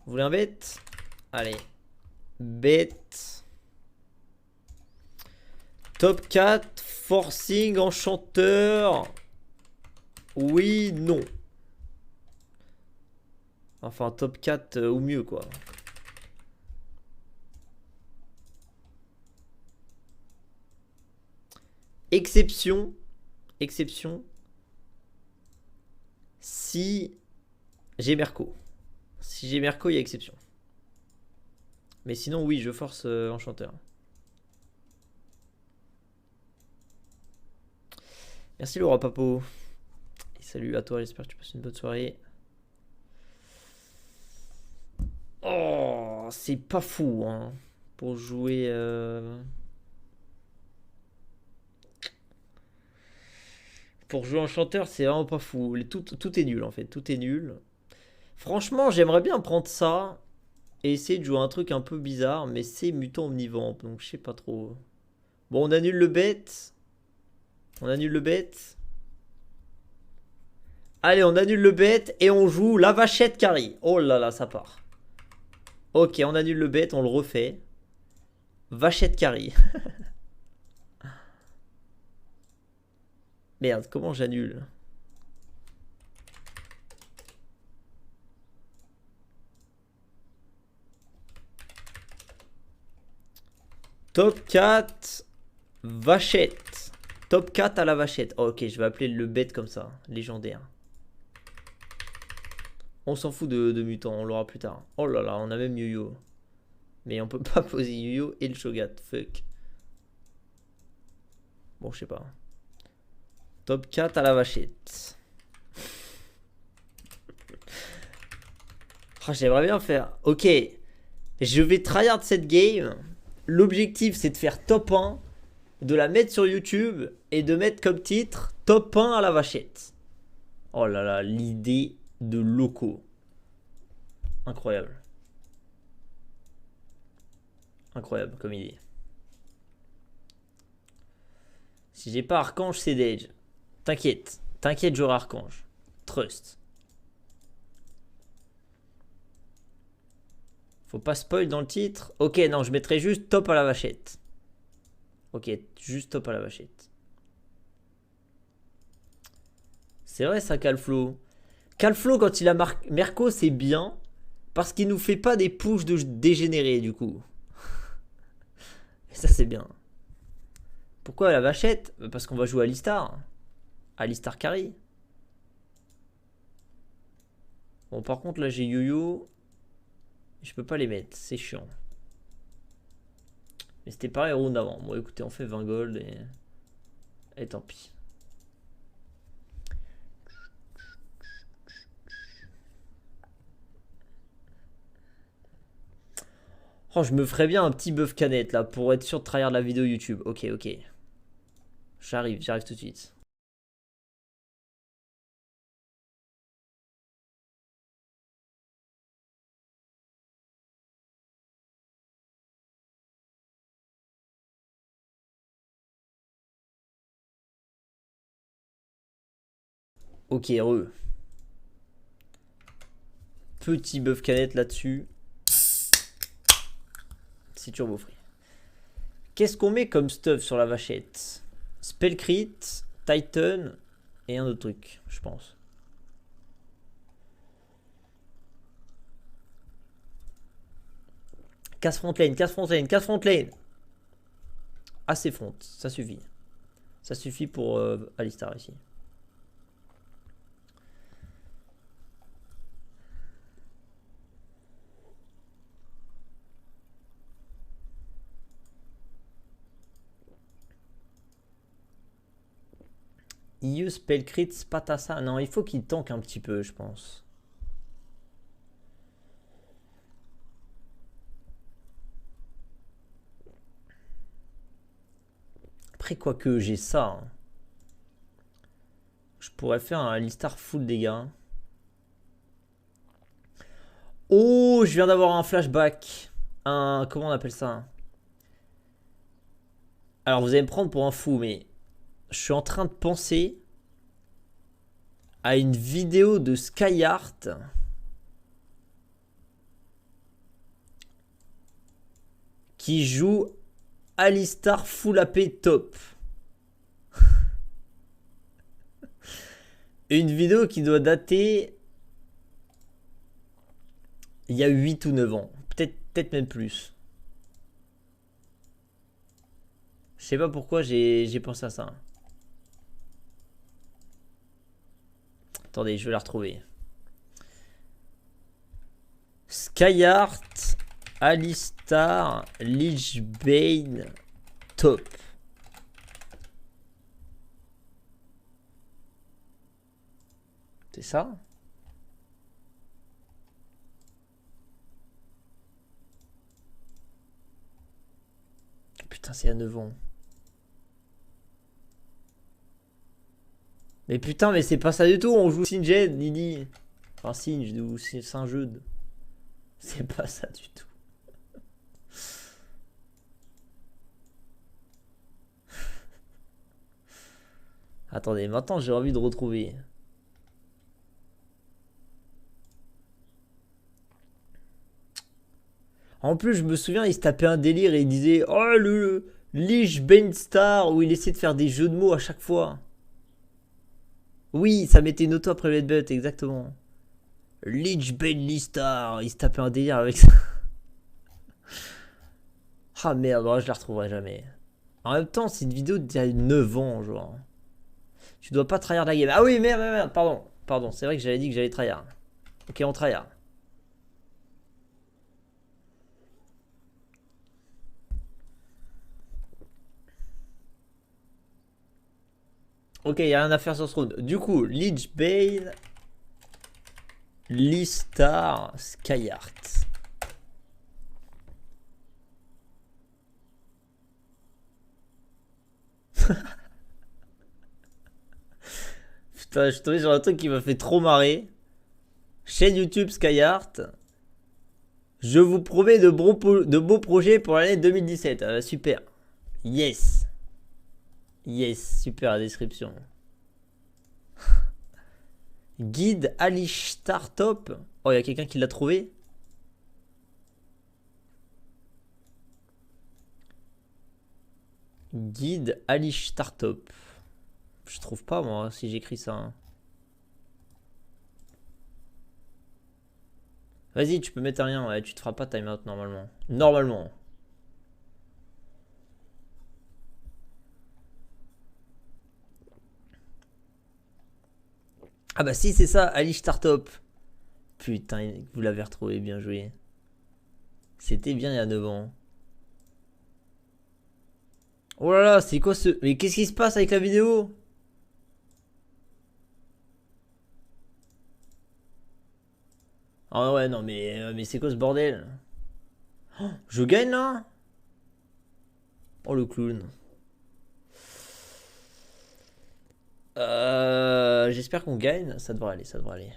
Vous voulez un bête? Allez. Bête. Top 4. Forcing enchanteur. Oui, non. Enfin, top 4 ou mieux, quoi. Exception. Exception. Si j'ai Merco. Si j'ai Merco, il y a exception. Mais sinon, oui, je force enchanteur. Merci Laura Papo. Et salut à toi, j'espère que tu passes une bonne soirée. Oh, c'est pas fou, hein. Pour jouer... Pour jouer enchanteur, c'est vraiment pas fou. Tout est nul, en fait. Tout est nul. Franchement, j'aimerais bien prendre ça et essayer de jouer un truc un peu bizarre, mais c'est mutant omnivore, donc je sais pas trop. Bon, on annule le bête. On annule le bête. Allez, on annule le bête et on joue la vachette carry. Oh là là, ça part. Ok, on annule le bête, on le refait. Vachette carry. Merde, comment j'annule? Top 4, vachette. Top 4 à la vachette. Oh, ok, je vais appeler le bête comme ça, légendaire. On s'en fout de mutant, on l'aura plus tard. Oh là là, on a même Yo-Yo. Mais on peut pas poser Yo-Yo et le Shogat, fuck. Bon, je sais pas. Top 4 à la vachette. Oh, j'aimerais bien faire. Ok, je vais tryhard cette game. L'objectif, c'est de faire top 1, de la mettre sur YouTube et de mettre comme titre top 1 à la vachette. Oh là là, l'idée de locaux. Incroyable. Incroyable comme idée. Si j'ai pas Archange, c'est Dage. T'inquiète. T'inquiète, j'aurai Archange. Trust. Faut pas spoil dans le titre. Ok, non, je mettrai juste top à la vachette. Ok, juste top à la vachette. C'est vrai ça, Calflo. Calflo, quand il a Merco, c'est bien. Parce qu'il nous fait pas des pushes de dégénérés, du coup. Et ça, c'est bien. Pourquoi la vachette? Parce qu'on va jouer à Alistar. Alistar carry. Bon, par contre, là, j'ai Yo-Yo. Je peux pas les mettre, c'est chiant. Mais c'était pareil round avant. Bon, écoutez, on fait 20 gold et tant pis. Oh, je me ferais bien un petit buff canette là pour être sûr de tryhard la vidéo YouTube. Ok, ok. J'arrive tout de suite. Ok, heureux. Petit buff canette là-dessus. C'est turbo free. Qu'est-ce qu'on met comme stuff sur la vachette? Spell crit, Titan et un autre truc, je pense. Casse front lane, casse front lane, casse front lane. Assez front, ça suffit. Ça suffit pour Alistar ici. EU spell crit Spatassa. Non, il faut qu'il tank un petit peu, je pense. Après, quoique j'ai ça. Hein. Je pourrais faire un Alistar full dégâts. Oh, je viens d'avoir un flashback. Un. Comment on appelle ça? Alors, vous allez me prendre pour un fou, mais je suis en train de penser à une vidéo de Skyheart qui joue Alistar Full AP top. Une vidéo qui doit dater il y a 8 ou 9 ans. Peut-être même plus. Je sais pas pourquoi j'ai pensé à ça. Attendez, je vais la retrouver. Skyheart, Alistar, Lichbane, top. C'est ça? Putain, c'est à 9 ans. Mais putain, mais c'est pas ça du tout. On joue Singed, Nini. Enfin, Singed ou Saint-Jude. C'est pas ça du tout. Attendez, maintenant j'ai envie de retrouver. En plus, je me souviens, il se tapait un délire et il disait oh le Lich Star où il essayait de faire des jeux de mots à chaque fois. Oui, ça mettait une auto après le headbutt, exactement. Lich Star, il se tapait un délire avec ça. Ah merde, je la retrouverai jamais. En même temps, c'est une vidéo d'il y a 9 ans, genre. Tu dois pas tryhard la game. Ah oui, merde, pardon. Pardon, c'est vrai que j'avais dit que j'allais tryhard. Ok, on tryhard. Ok, il n'y a rien à faire sur ce round. Du coup, Lichbane, Listar, Skyheart. Putain, je suis tombé sur un truc qui m'a fait trop marrer. Chaîne YouTube Skyheart. Je vous promets de beaux projets pour l'année 2017. Super. Yes. Yes, super la description. Guide Alistar top. Oh, il y a quelqu'un qui l'a trouvé. Guide Alistar top. Je trouve pas moi si j'écris ça. Hein. Vas-y, tu peux mettre un lien. Ouais, tu te feras pas timeout normalement. Normalement. Ah bah si, c'est ça, Alistar top. Putain, vous l'avez retrouvé, bien joué. C'était bien il y a 9 ans. Oh là là, c'est quoi ce... Mais qu'est-ce qui se passe avec la vidéo? Ah ouais, non, mais c'est quoi ce bordel? Oh, je gagne là? Oh le clown. J'espère qu'on gagne. Ça devrait aller, ça devrait aller.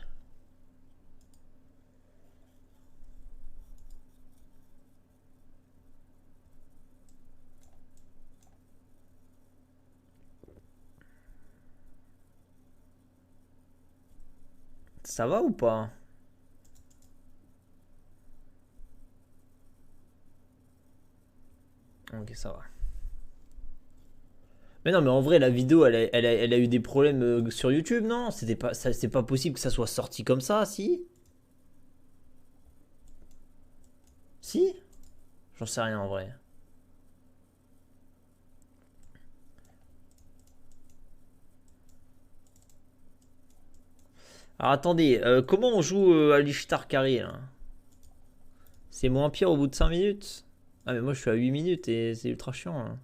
Ça va ou pas? Ok, ça va. Mais non, mais en vrai, la vidéo, elle a eu des problèmes sur YouTube, non? C'est pas possible que ça soit sorti comme ça, si? Si? J'en sais rien en vrai. Alors attendez, comment on joue à l'Ishtar carré là? C'est moins pire au bout de 5 minutes? Ah mais moi je suis à 8 minutes et c'est ultra chiant là.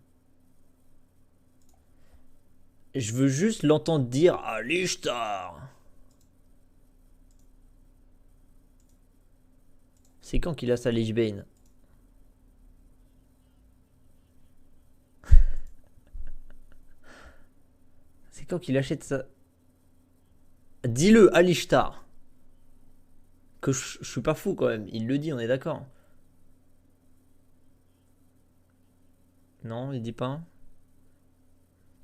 Je veux juste l'entendre dire à l'Ishtar. C'est quand qu'il a sa Lichbane? C'est quand qu'il achète ça? Dis-le à l'Ishtar. Que je suis pas fou quand même, il le dit, on est d'accord. Non, il dit pas.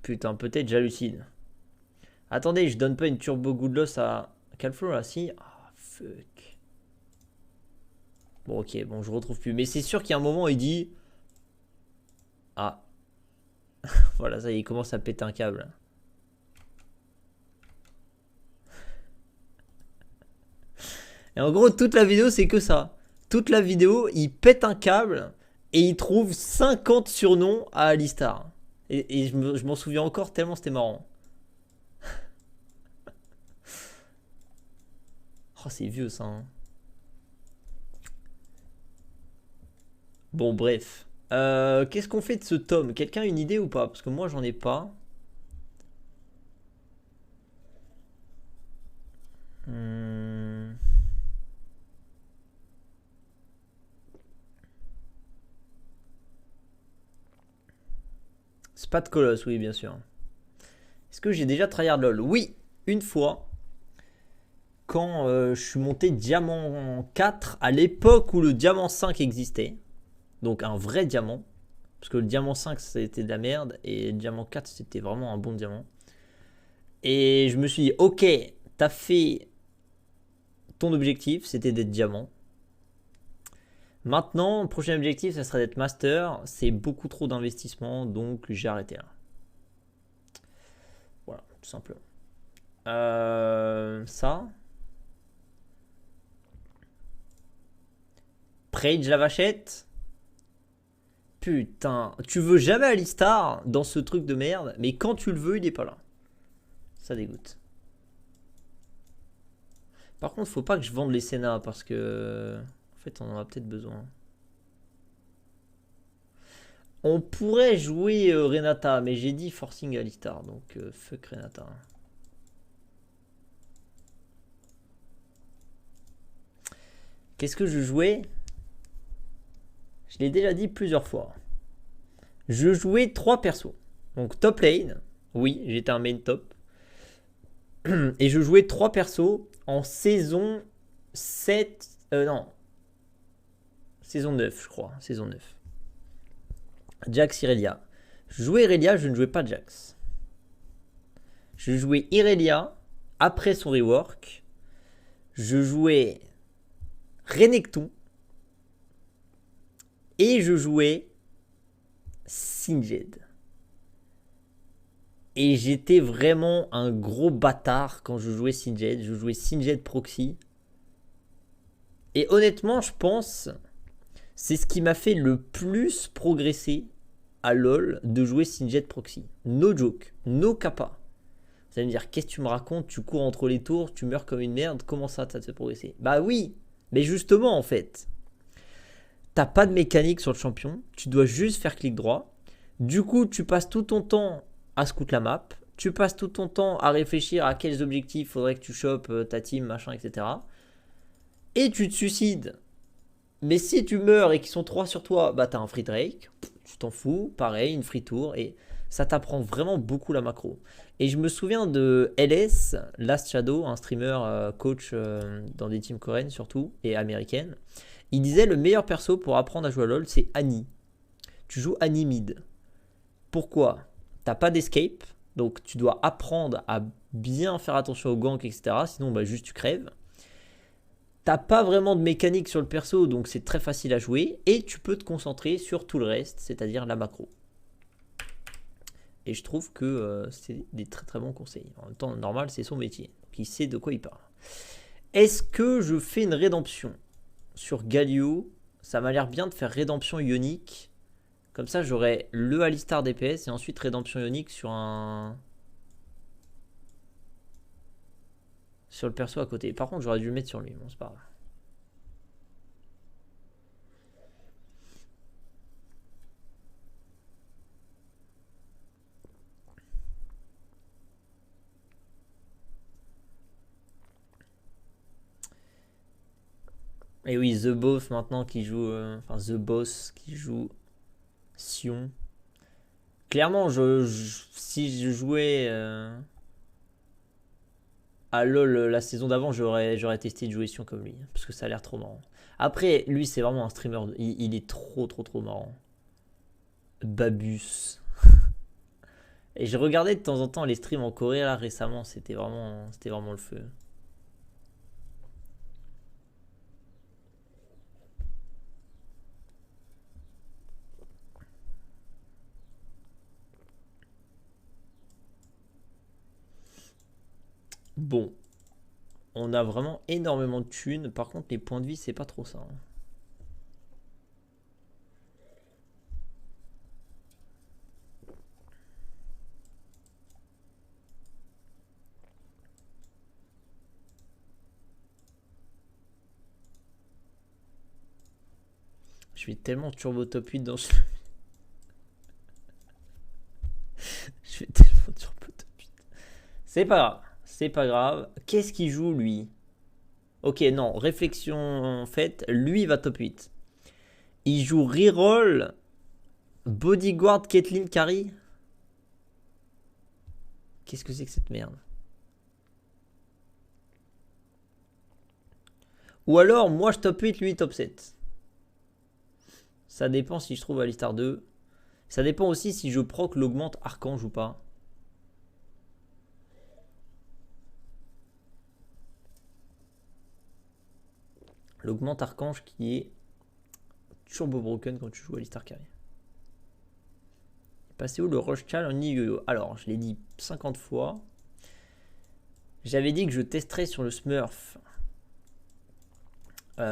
Putain, peut-être j'hallucine. Attendez, je donne pas une turbo good loss à Calflow là, si? Ah, fuck. Bon, ok, bon, je retrouve plus. Mais c'est sûr qu'il y a un moment, il dit Ah, voilà, ça, il commence à péter un câble. Et en gros, toute la vidéo, c'est que ça. Toute la vidéo, il pète un câble et il trouve 50 surnoms à Alistar. Et je m'en souviens encore tellement c'était marrant. Oh, c'est vieux ça. Hein. Bon, bref. Qu'est-ce qu'on fait de ce tome? Quelqu'un a une idée ou pas? Parce que moi, j'en ai pas. Hmm. Spat Coloss, oui, bien sûr. Est-ce que j'ai déjà tryhard LOL? Oui, une fois. Quand je suis monté diamant 4 à l'époque où le diamant 5 existait. Donc un vrai diamant. Parce que le diamant 5 c'était de la merde. Et le diamant 4 c'était vraiment un bon diamant. Et je me suis dit, ok, t'as fait ton objectif, c'était d'être diamant. Maintenant, le prochain objectif, ça serait d'être master. C'est beaucoup trop d'investissement, donc j'ai arrêté là. Voilà, tout simplement. Ça. Prage la vachette. Putain, tu veux jamais Alistar dans ce truc de merde, mais quand tu le veux, il est pas là. Ça dégoûte. Par contre, faut pas que je vende les Sénats parce que. En fait, on en a peut-être besoin. On pourrait jouer Renata, mais j'ai dit forcing Alistar, donc fuck Renata. Qu'est-ce que je jouais? Je l'ai déjà dit plusieurs fois. Je jouais 3 persos. Donc top lane, oui, j'étais un main top. Et je jouais 3 persos en saison 7. Non. Saison 9, je crois. Saison 9. Jax, Irelia. Je jouais Irelia, je ne jouais pas Jax. Je jouais Irelia après son rework. Je jouais Renekton. Et je jouais Singed. Et j'étais vraiment un gros bâtard quand je jouais Singed. Je jouais Singed proxy. Et honnêtement, je pense, c'est ce qui m'a fait le plus progresser à LoL de jouer Singed proxy. No joke, no kappa. Vous allez me dire, qu'est-ce que tu me racontes? Tu cours entre les tours, tu meurs comme une merde, comment ça te fait progresser? Bah oui, mais justement en fait, t'as pas de mécanique sur le champion, tu dois juste faire clic droit. Du coup, tu passes tout ton temps à scout la map, tu passes tout ton temps à réfléchir à quels objectifs faudrait que tu chopes ta team, machin, etc. Et tu te suicides. Mais si tu meurs et qu'ils sont 3 sur toi, bah t'as un free Drake, tu t'en fous, pareil, une free tour, et ça t'apprend vraiment beaucoup la macro. Et je me souviens de LS, Last Shadow, un streamer coach dans des teams coréennes surtout, et américaines. Il disait le meilleur perso pour apprendre à jouer à LoL, c'est Annie. Tu joues Annie mid. Pourquoi? T'as pas d'escape, donc tu dois apprendre à bien faire attention au gank, etc. Sinon, bah, juste tu crèves. T'as pas vraiment de mécanique sur le perso, donc c'est très facile à jouer. Et tu peux te concentrer sur tout le reste, c'est-à-dire la macro. Et je trouve que c'est des très très bons conseils. En même temps, normal, c'est son métier. Donc il sait de quoi il parle. Est-ce que je fais une rédemption sur Galio? Ça m'a l'air bien de faire rédemption ionique. Comme ça, j'aurai le Alistar DPS et ensuite rédemption ionique sur le perso à côté. Par contre, j'aurais dû le mettre sur lui. Bon, c'est pas grave. Et oui, The Boss maintenant qui joue. Enfin, The Boss qui joue Sion. Clairement, si je jouais à LoL la saison d'avant, j'aurais testé de jouer Sion comme lui. Parce que ça a l'air trop marrant. Après, lui, c'est vraiment un streamer. Il est trop, trop, trop marrant. Babus. Et je regardais de temps en temps les streams en Corée là récemment. C'était vraiment le feu. Bon. On a vraiment énormément de thunes. Par contre, les points de vie, c'est pas trop ça. Je vais tellement turbo top 8 dans ce... Je vais tellement turbo top 8. C'est pas grave. C'est pas grave. Qu'est-ce qu'il joue, lui? Ok, non. Réflexion faite. Lui, il va top 8. Il joue reroll Bodyguard Caitlyn Carry. Qu'est-ce que c'est que cette merde? Ou alors, moi, je top 8, lui, top 7. Ça dépend si je trouve Alistar 2. Ça dépend aussi si je proc l'augmente Archange ou pas. L'augmente Archange qui est turbo broken quand tu joues Alistar Carry. Passé où le Rush Chal en yo-yo? Alors, je l'ai dit 50 fois. J'avais dit que je testerais sur le Smurf.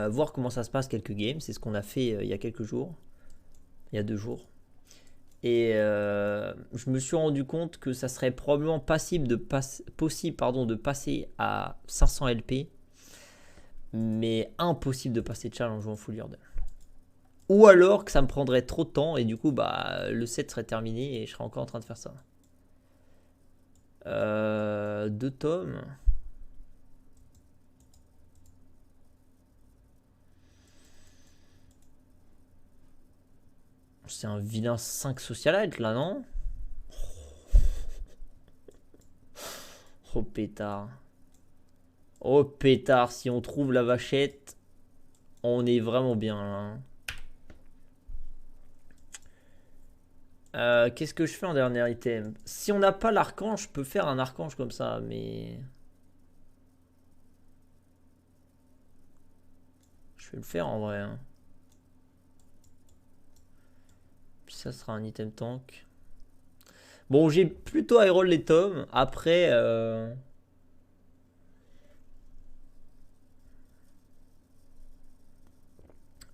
Voir comment ça se passe quelques games. C'est ce qu'on a fait il y a quelques jours. Il y a 2 jours. Et je me suis rendu compte que ça serait probablement possible de passer à 500 LP. Mais impossible de passer challenge en full Yordle. Ou alors que ça me prendrait trop de temps et du coup le set serait terminé et je serais encore en train de faire ça. 2 tomes. C'est un vilain 5 socialite là, non? Oh pétard. Oh pétard, si on trouve la vachette, on est vraiment bien là. Qu'est-ce que je fais en dernier item? Si on n'a pas l'archange, je peux faire un archange comme ça, mais... Je vais le faire en vrai. Hein. Puis ça sera un item tank. Bon, j'ai plutôt high roll les tomes. Après...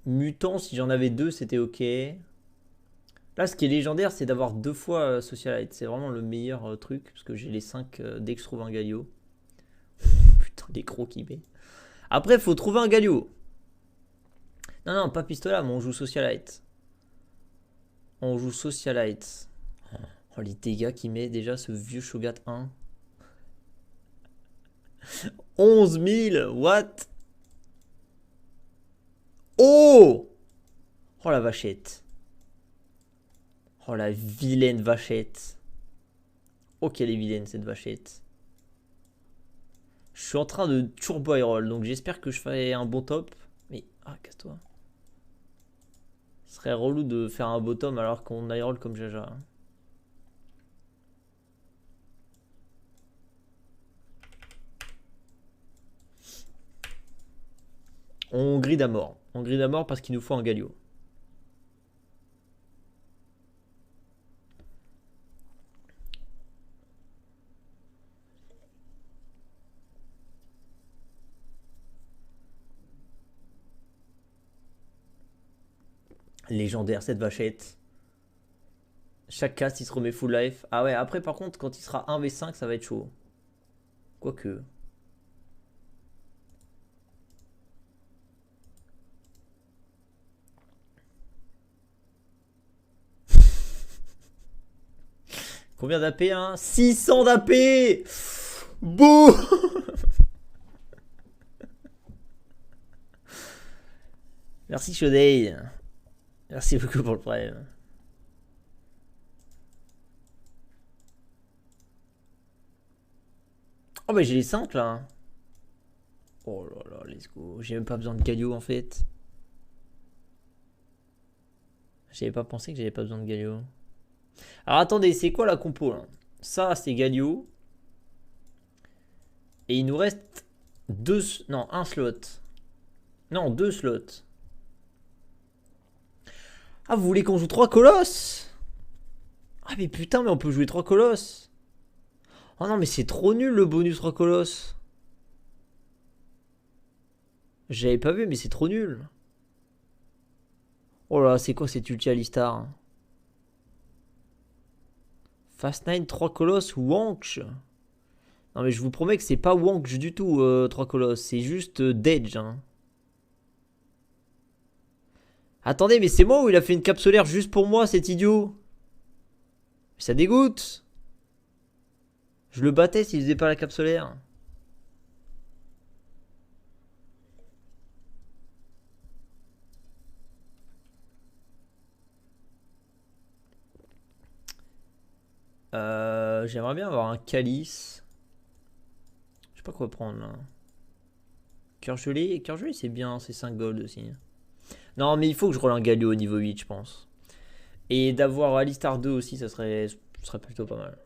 Mutant, si j'en avais 2, c'était ok. Là, ce qui est légendaire, c'est d'avoir 2 fois Socialite. C'est vraiment le meilleur truc. Parce que j'ai les 5 dès que je trouve un Galio. Putain, les crocs qui met. Après, il faut trouver un Galio. Non, non, pas pistolet, mais on joue Socialite. On joue Socialite. Oh, les dégâts qu'il met déjà, ce vieux Shogat 1. 11 000, what? Oh! Oh la vachette. Oh la vilaine vachette. Oh qu'elle est vilaine cette vachette. Je suis en train de turbo high roll, donc j'espère que je ferai un bon top. Mais, ah casse-toi. Ce serait relou de faire un bottom alors qu'on high roll comme Jaja. On grid à mort. On grid à mort parce qu'il nous faut un Galio. Légendaire cette vachette. Chaque cast il se remet full life. Ah ouais, après par contre quand il sera 1v5 ça va être chaud. Quoique. Combien d'AP hein? 600 d'AP. Bouh. Merci Shodei. Merci beaucoup pour le prime. Oh bah j'ai les 5 là. Oh là là, let's go. J'ai même pas besoin de Galio en fait. J'avais pas pensé que j'avais pas besoin de Galio. Alors attendez, c'est quoi la compo là? Ça c'est Galio. Et il nous reste 2... Non, un slot. Non, 2 slots. Ah, vous voulez qu'on joue 3 colosses? Ah mais putain, mais on peut jouer 3 colosses. Oh non, mais c'est trop nul le bonus 3 colosses. J'avais pas vu, mais c'est trop nul. Oh là, c'est quoi cet ulti Alistar? Fast 9, 3 colosses, Wanksh. Non mais je vous promets que c'est pas Wanksh du tout, 3 colosses. C'est juste Dedge. Hein. Attendez, mais c'est moi ou il a fait une cape solaire juste pour moi, cet idiot? Ça dégoûte. Je le battais s'il faisait pas la cape solaire. J'aimerais bien avoir un calice. Je sais pas quoi prendre là. Cœur gelé c'est bien, c'est 5 gold aussi. Non mais il faut que je roule un Galio au niveau 8 je pense. Et d'avoir Alistar 2 aussi ça serait plutôt pas mal.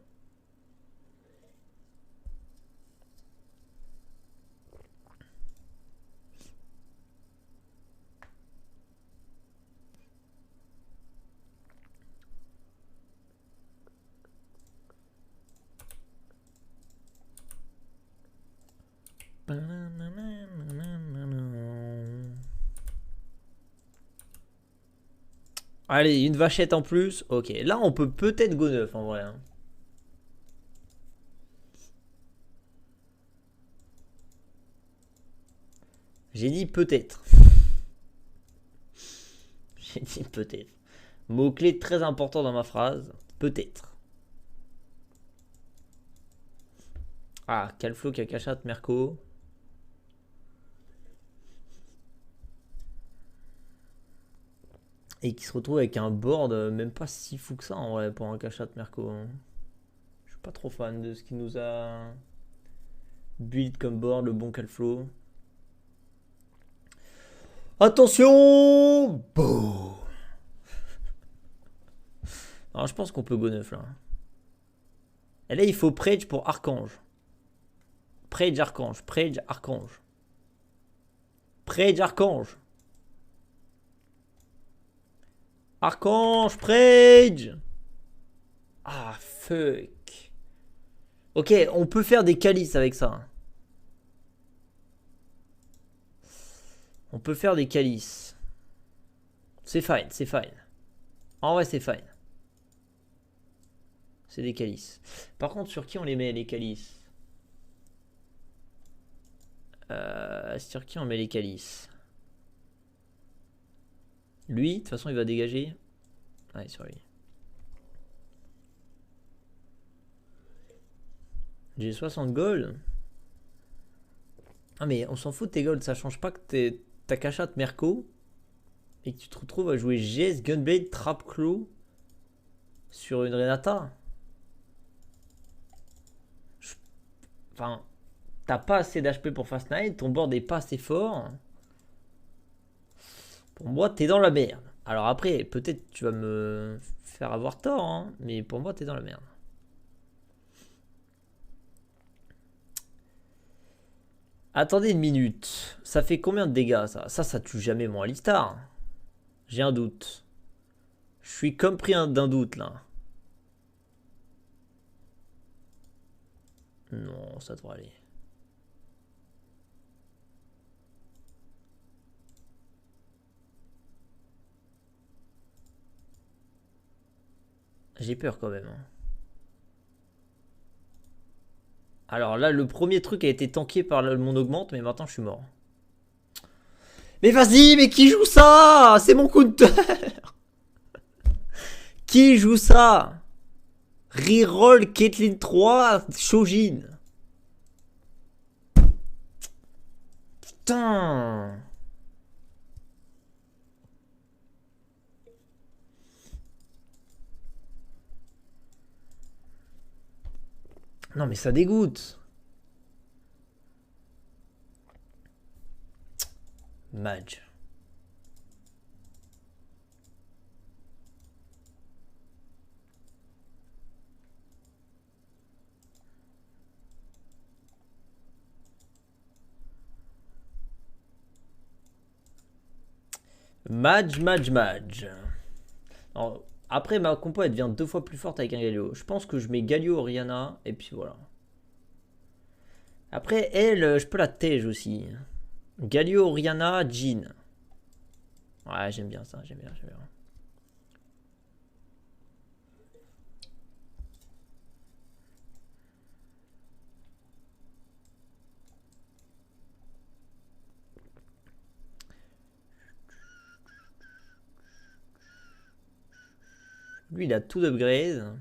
Allez, une vachette en plus. Ok, là on peut peut-être go 9 en vrai. Hein. J'ai dit peut-être. J'ai dit peut-être. Mot-clé très important dans ma phrase. Peut-être. Ah, Calflo, Kakachat, Merco. Et qui se retrouve avec un board même pas si fou que ça en vrai pour un Cachat Merco. Hein. Je suis pas trop fan de ce qu'il nous a build comme board, le bon Calflo. Attention! Boum! Alors je pense qu'on peut go 9 là. Et là il faut Prage pour Archange. Prage Archange. Prage Archange. Prage Archange. Archange Prage. Ah fuck. Ok, on peut faire des calices avec ça. On peut faire des calices. C'est fine, c'est fine. En vrai c'est fine. C'est des calices. Par contre, sur qui on les met les calices? Sur qui on met les calices? Lui, de toute façon, il va dégager. Ouais, sur lui. J'ai 60 gold. Ah, mais on s'en fout de tes gold. Ça change pas que t'as Cachat Merco et que tu te retrouves à jouer GS, Gunblade, Trapclaw sur une Renata. Enfin, t'as pas assez d'HP pour Fast 9, ton board est pas assez fort. Pour moi, t'es dans la merde. Alors après, peut-être tu vas me faire avoir tort, hein, mais pour moi, t'es dans la merde. Attendez une minute. Ça fait combien de dégâts, ça? Ça tue jamais mon Alistar. J'ai un doute. Je suis comme pris d'un doute, là. Non, ça devrait aller. J'ai peur quand même. Hein. Alors là, le premier truc a été tanké par mon augmente, mais maintenant je suis mort. Mais vas-y, mais qui joue ça? C'est mon counter. Qui joue ça? Reroll Caitlyn 3, Shojin. Putain. Non mais ça dégoûte. Madge. Madge. Alors, après, ma compo, elle devient 2 fois plus forte avec un Galio. Je pense que je mets Galio Oriana, et puis voilà. Après, elle, je peux la tège aussi. Galio, Oriana, Jean. Ouais, j'aime bien ça, j'aime bien. Lui, il a tout d'upgrade.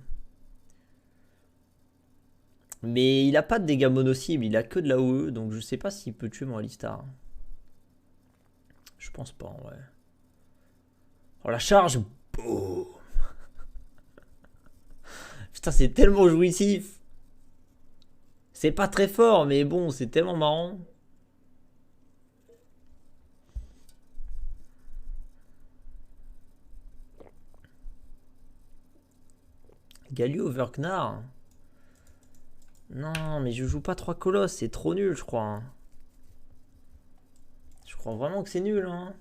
Mais il a pas de dégâts mono-cible, il a que de la OE, donc je sais pas s'il peut tuer mon Alistar. Je pense pas, ouais. Oh, la charge. Boum. Putain, c'est tellement jouissif. C'est pas très fort, mais bon, c'est tellement marrant. Galio Verknar. Non, mais je joue pas 3 colosses, c'est trop nul, je crois. Je crois vraiment que c'est nul, hein.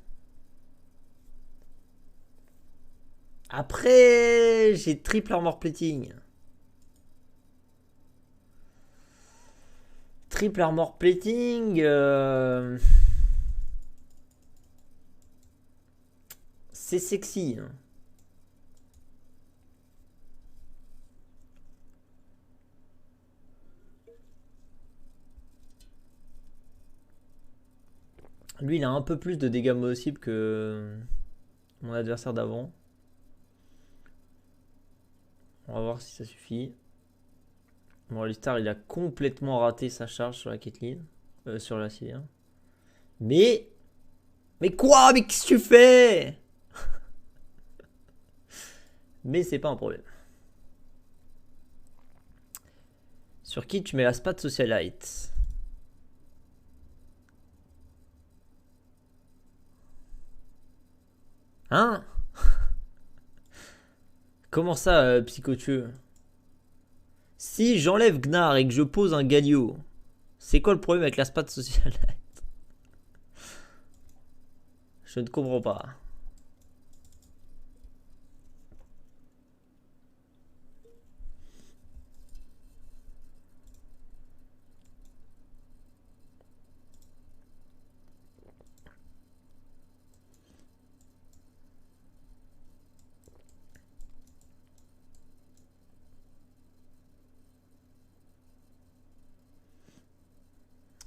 Après, j'ai triple armor plating. Triple armor plating. C'est sexy. Hein. Lui, il a un peu plus de dégâts mono-cible que mon adversaire d'avant. On va voir si ça suffit. Bon, Alistar, il a complètement raté sa charge sur la Caitlyn. Sur la Cilia. Mais... Mais quoi? Mais qu'est-ce que tu fais? Mais c'est pas un problème. Sur qui tu mets la Spat Socialite? Hein? Comment ça, psychotueux? Si j'enlève Gnar et que je pose un Galio, c'est quoi le problème avec la Spat Socialite? Je ne comprends pas.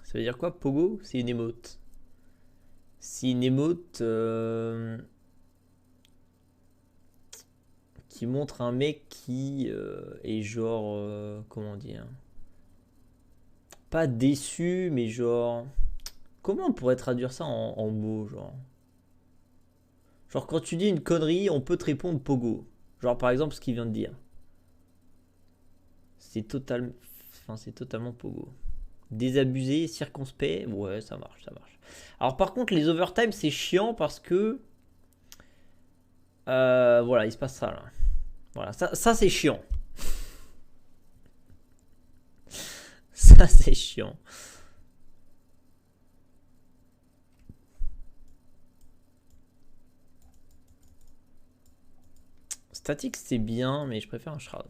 Ça veut dire quoi, Pogo? C'est une émote. C'est une émote qui montre un mec qui est genre... comment dire? Pas déçu, mais genre... Comment on pourrait traduire ça en mots, genre? Genre quand tu dis une connerie, on peut te répondre Pogo. Genre par exemple ce qu'il vient de dire. C'est totalement Pogo. Désabusé, circonspect, ouais, ça marche, ça marche. Alors par contre, les overtime, c'est chiant parce que... voilà, il se passe ça là. Voilà, ça c'est chiant. Ça c'est chiant. Statique c'est bien, mais je préfère un shroud.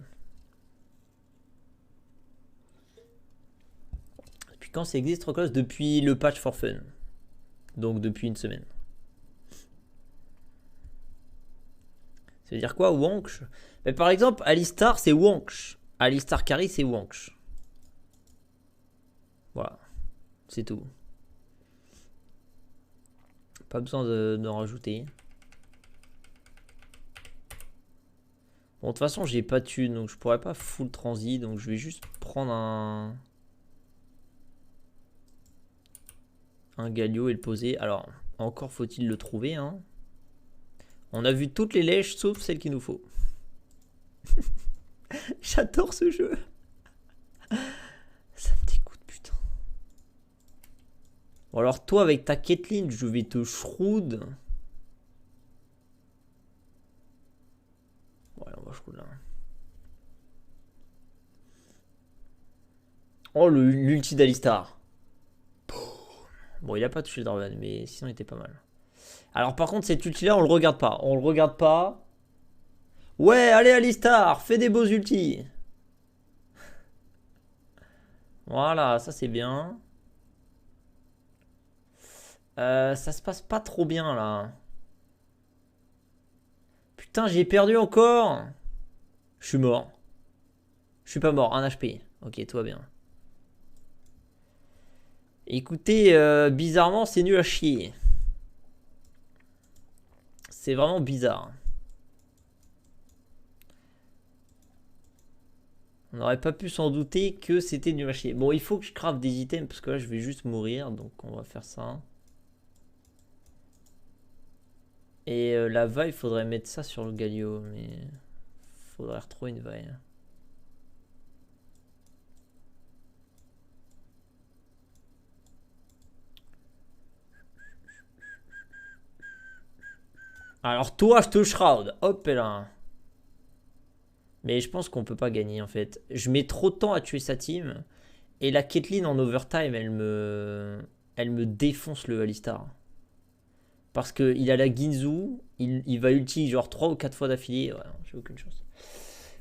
Depuis quand ça existe Rocos? Depuis le patch for fun. Donc depuis une semaine. Ça veut dire quoi, Wanksh? Mais par exemple, Alistar c'est Wanksh. Alistar Carry c'est Wanksh. Voilà. C'est tout. Pas besoin d'en rajouter. Bon, de toute façon, j'ai pas de thune, donc je pourrais pas full transi. Donc je vais juste prendre un Galio et le poser. Alors, encore faut-il le trouver. Hein. On a vu toutes les lèches sauf celle qu'il nous faut. J'adore ce jeu. Ça me dégoûte, putain. Bon, alors toi, avec ta Caitlyn, je vais te shroud. Ouais, on va shroud là. Oh, l'ulti d'Alistar. Bon, il a pas touché le Draven, mais sinon il était pas mal. Alors par contre, cet ulti là, on le regarde pas. On le regarde pas. Ouais, allez Alistar, fais des beaux ultis. Voilà, ça c'est bien. Ça se passe pas trop bien là. Putain, j'ai perdu encore. Je suis mort. Je suis pas mort, 1 HP. Ok, tout va bien. Écoutez, bizarrement, c'est nul à chier. C'est vraiment bizarre. On n'aurait pas pu s'en douter que c'était nul à chier. Bon, il faut que je crave des items parce que là, je vais juste mourir. Donc, on va faire ça. Et la vaille, il faudrait mettre ça sur le Galio. Mais il faudrait retrouver une vaille. Alors, toi, je te shroud. Hop là. Mais je pense qu'on peut pas gagner en fait. Je mets trop de temps à tuer sa team. Et la Caitlyn en overtime, elle me défonce le Alistar. Parce qu'il a la Ginzu, il va ulti genre 3 ou 4 fois d'affilée. Ouais, j'ai aucune chance.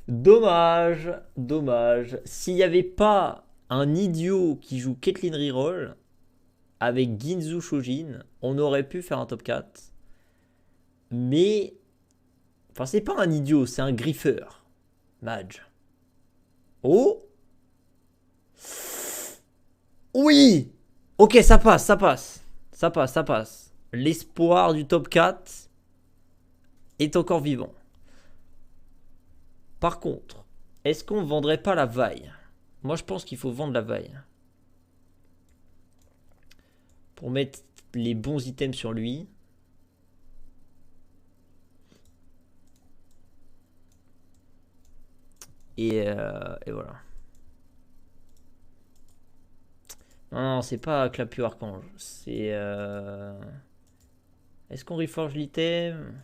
Dommage, dommage. S'il n'y avait pas un idiot qui joue Caitlyn Reroll avec Ginzu Shojin, on aurait pu faire un top 4. Mais. Enfin, c'est pas un idiot, c'est un griffeur. Madge. Oh! Oui! Ok, ça passe, ça passe. Ça passe, ça passe. L'espoir du top 4 est encore vivant. Par contre, est-ce qu'on vendrait pas la vaille? Moi, je pense qu'il faut vendre la vaille. Pour mettre les bons items sur lui. Et voilà. Non, non, c'est pas Clapio Archange. C'est... Est-ce qu'on reforge l'item?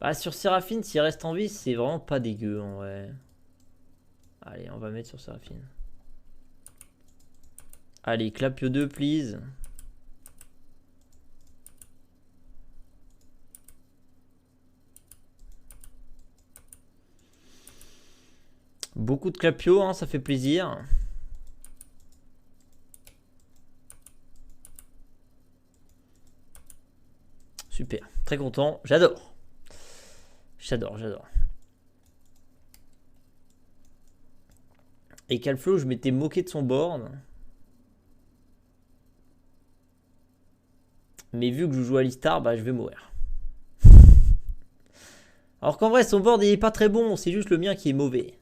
Bah, sur Séraphine, s'il reste en vie, c'est vraiment pas dégueu en vrai. Allez, on va mettre sur Séraphine. Allez, Clapio 2, please. Beaucoup de Clapio, hein, ça fait plaisir. Super, très content, j'adore. J'adore, j'adore. Et Calflo, je m'étais moqué de son board. Mais vu que je joue à Alistar, bah je vais mourir. Alors qu'en vrai, son board il est pas très bon, c'est juste le mien qui est mauvais.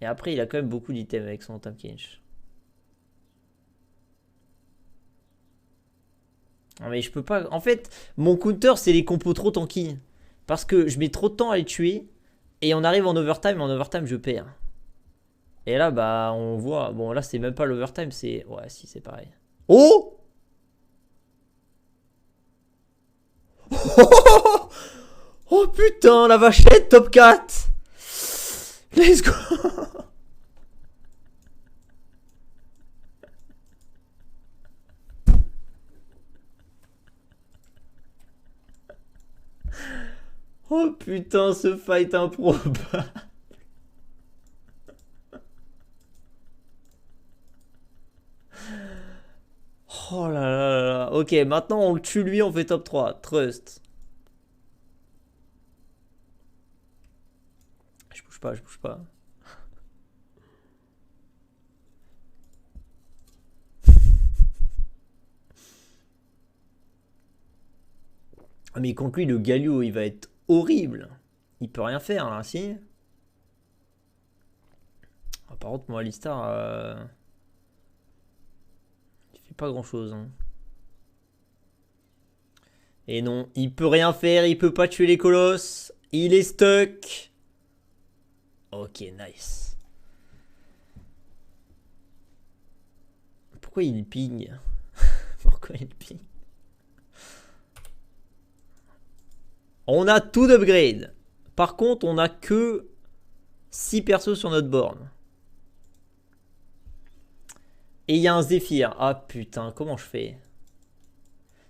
Et après, il a quand même beaucoup d'items avec son Tam Kinch. Non mais je peux pas... En fait, mon counter, c'est les compos trop tanky. Parce que je mets trop de temps à les tuer. Et on arrive en overtime, et en overtime, je perds. Et là, bah, on voit... Bon, là, c'est même pas l'overtime, c'est... Ouais, si, c'est pareil. Oh! Oh putain, la vachette, top 4! Let's go! Oh putain, ce fight improbable. Oh là là là là. Ok, maintenant on le tue lui, on fait top 3. Trust. Je bouge pas, je bouge pas. Ah mais contre lui, le Galio, il va être horrible. Il peut rien faire là, si. Ah, par contre, moi, Alistar, il fait pas grand chose. Hein. Et non, il peut rien faire, il peut pas tuer les colosses. Il est stuck. Ok, nice. Pourquoi il ping? Pourquoi il ping? On a tout d'upgrade. Par contre, on a que 6 persos sur notre borne. Et il y a un Zephyr. Ah putain, comment je fais?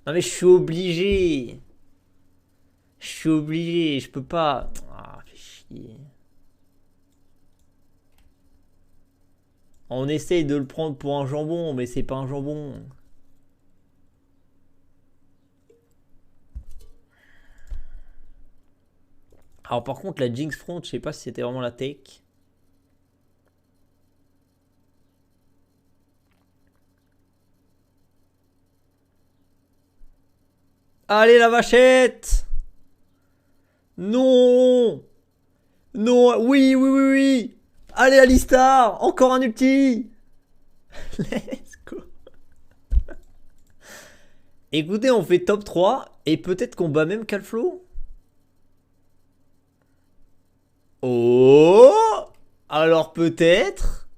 Non mais je suis obligé. Je suis obligé, je peux pas. Ah, fais chier. On essaye de le prendre pour un jambon, mais c'est pas un jambon. Alors par contre, la Jinx Front, je sais pas si c'était vraiment la tech. Allez la vachette! Non! Non! Oui, oui, oui, oui! Allez Alistar! Encore un ulti! Let's go! Écoutez, on fait top 3 et peut-être qu'on bat même Calflo. Oh! Alors peut-être.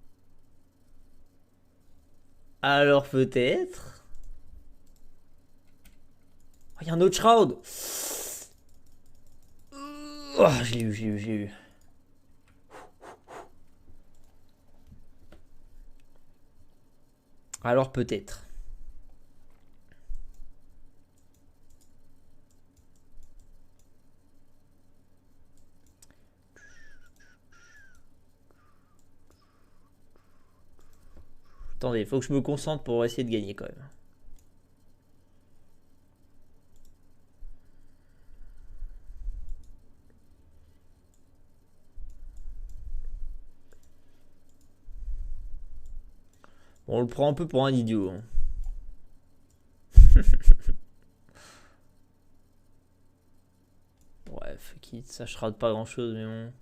Alors peut-être. Il y a un autre Shroud. Oh, j'ai eu, j'ai eu, j'ai eu. Alors peut-être. Attendez, il faut que je me concentre pour essayer de gagner quand même. Bon, on le prend un peu pour un idiot. Hein. Bref, quitte, ça je rate pas grand chose, mais bon.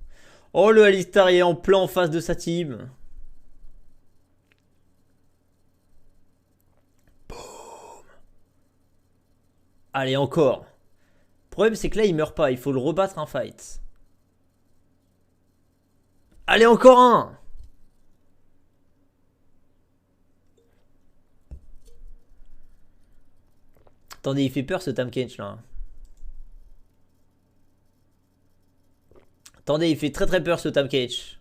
Oh, le Alistar est en plein en face de sa team. Boum. Allez, encore. Le problème, c'est que là, il meurt pas. Il faut le rebattre un fight. Allez, encore un. Attendez, il fait peur ce Tahm Kench là. Attendez, il fait très très peur ce Tahm Kench.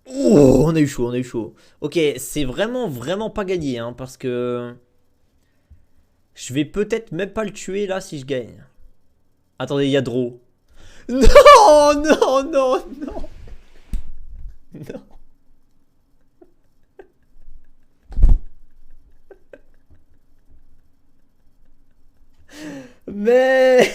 Oh, on a eu chaud, on a eu chaud. Ok, c'est vraiment vraiment pas gagné, hein, parce que je vais peut-être même pas le tuer là si je gagne. Attendez, il y a Draw. Non, non, non, non. Non. Merde.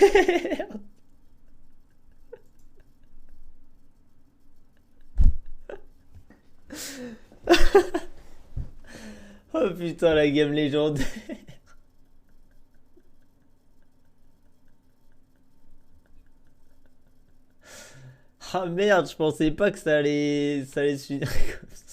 Oh putain, la game légendaire. Ah merde, je pensais pas que ça allait se finir comme ça.